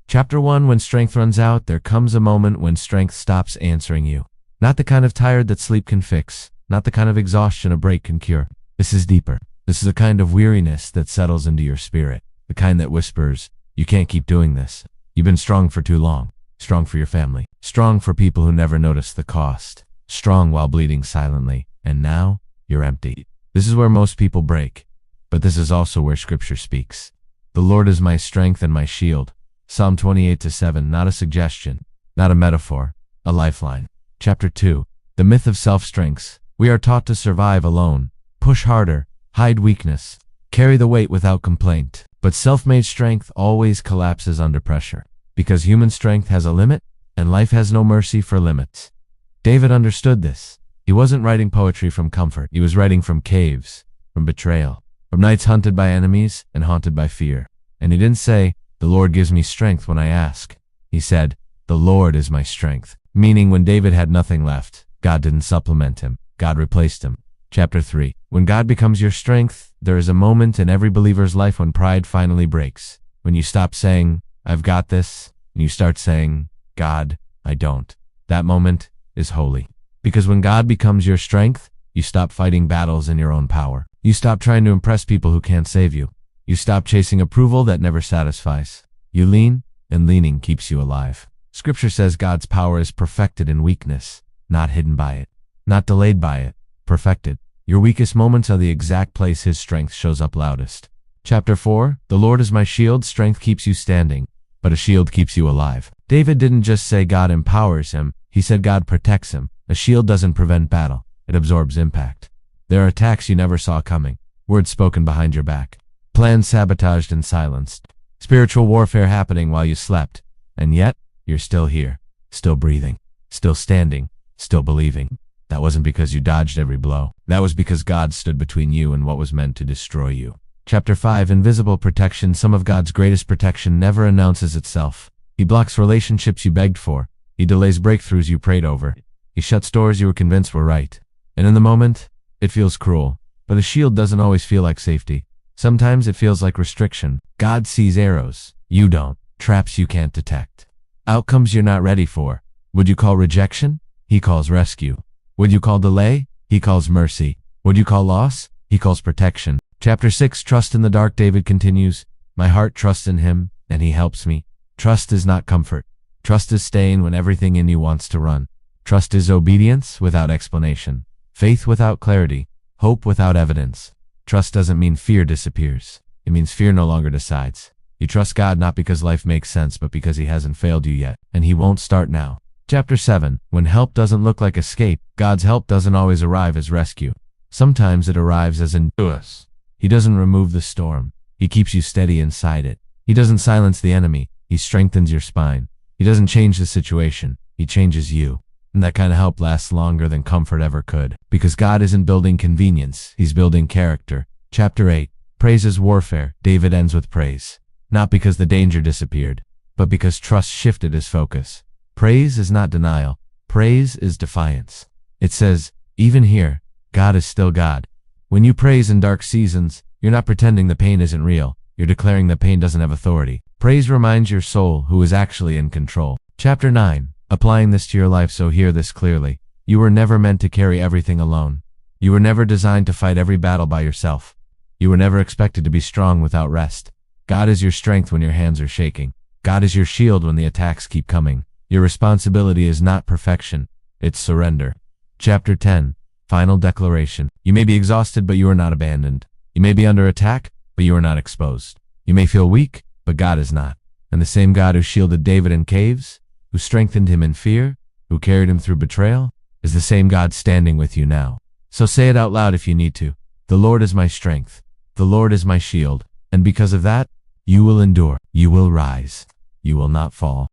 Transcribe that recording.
Chapter 1. When strength runs out, there comes a moment when strength stops answering you. Not the kind of tired that sleep can fix, not the kind of exhaustion a break can cure. This is deeper. This is a kind of weariness that settles into your spirit, the kind that whispers, you can't keep doing this. You've been strong for too long. Strong for your family. Strong for people who never noticed the cost. Strong while bleeding silently. And now, you're empty. This is where most people break. But this is also where Scripture speaks. The Lord is my strength and my shield. Psalm 28-7, not a suggestion, not a metaphor, a lifeline. Chapter 2. The myth of self-strength. We are taught to survive alone, push harder, hide weakness, carry the weight without complaint. But self-made strength always collapses under pressure, because human strength has a limit, and life has no mercy for limits. David understood this. He wasn't writing poetry from comfort. He was writing from caves, from betrayal, from nights hunted by enemies and haunted by fear. And he didn't say, the Lord gives me strength when I ask. He said, the Lord is my strength. Meaning when David had nothing left, God didn't supplement him. God replaced him. Chapter 3. When God becomes your strength, there is a moment in every believer's life when pride finally breaks. When you stop saying, I've got this, and you start saying, God, I don't. That moment is holy. Because when God becomes your strength, you stop fighting battles in your own power. You stop trying to impress people who can't save you. You stop chasing approval that never satisfies. You lean, and leaning keeps you alive. Scripture says God's power is perfected in weakness, not hidden by it, not delayed by it, perfected. Your weakest moments are the exact place His strength shows up loudest. Chapter 4. The Lord is my shield. Strength keeps you standing, but a shield keeps you alive. David didn't just say God empowers him, he said God protects him. A shield doesn't prevent battle, it absorbs impact. There are attacks you never saw coming, words spoken behind your back, plans sabotaged and silenced, spiritual warfare happening while you slept, and yet, you're still here, still breathing, still standing, still believing. That wasn't because you dodged every blow. That was because God stood between you and what was meant to destroy you. Chapter 5. Invisible protection. Some of God's greatest protection never announces itself. He blocks relationships you begged for. He delays breakthroughs you prayed over. He shuts doors you were convinced were right. And in the moment, it feels cruel. But a shield doesn't always feel like safety. Sometimes it feels like restriction. God sees arrows. You don't. Traps you can't detect. Outcomes you're not ready for. Would you call rejection? He calls rescue. Would you call delay? He calls mercy. Would you call loss? He calls protection. Chapter 6. Trust in the dark. David continues, my heart trusts in Him, and He helps me. Trust is not comfort. Trust is staying when everything in you wants to run. Trust is obedience without explanation. Faith without clarity. Hope without evidence. Trust doesn't mean fear disappears. It means fear no longer decides. You trust God not because life makes sense, but because He hasn't failed you yet, and He won't start now. Chapter 7. When help doesn't look like escape, God's help doesn't always arrive as rescue. Sometimes it arrives as endurance. He doesn't remove the storm. He keeps you steady inside it. He doesn't silence the enemy. He strengthens your spine. He doesn't change the situation. He changes you. And that kind of help lasts longer than comfort ever could. Because God isn't building convenience. He's building character. Chapter 8. Praise is warfare. David ends with praise. Not because the danger disappeared, but because trust shifted his focus. Praise is not denial. Praise is defiance. It says, even here, God is still God. When you praise in dark seasons, you're not pretending the pain isn't real. You're declaring the pain doesn't have authority. Praise reminds your soul who is actually in control. Chapter 9. Applying this to your life, so hear this clearly. You were never meant to carry everything alone. You were never designed to fight every battle by yourself. You were never expected to be strong without rest. God is your strength when your hands are shaking. God is your shield when the attacks keep coming. Your responsibility is not perfection, it's surrender. Chapter 10. Final declaration. You may be exhausted, but you are not abandoned. You may be under attack, but you are not exposed. You may feel weak, but God is not. And the same God who shielded David in caves, who strengthened him in fear, who carried him through betrayal, is the same God standing with you now. So say it out loud if you need to. The Lord is my strength. The Lord is my shield. And because of that, you will endure. You will rise. You will not fall.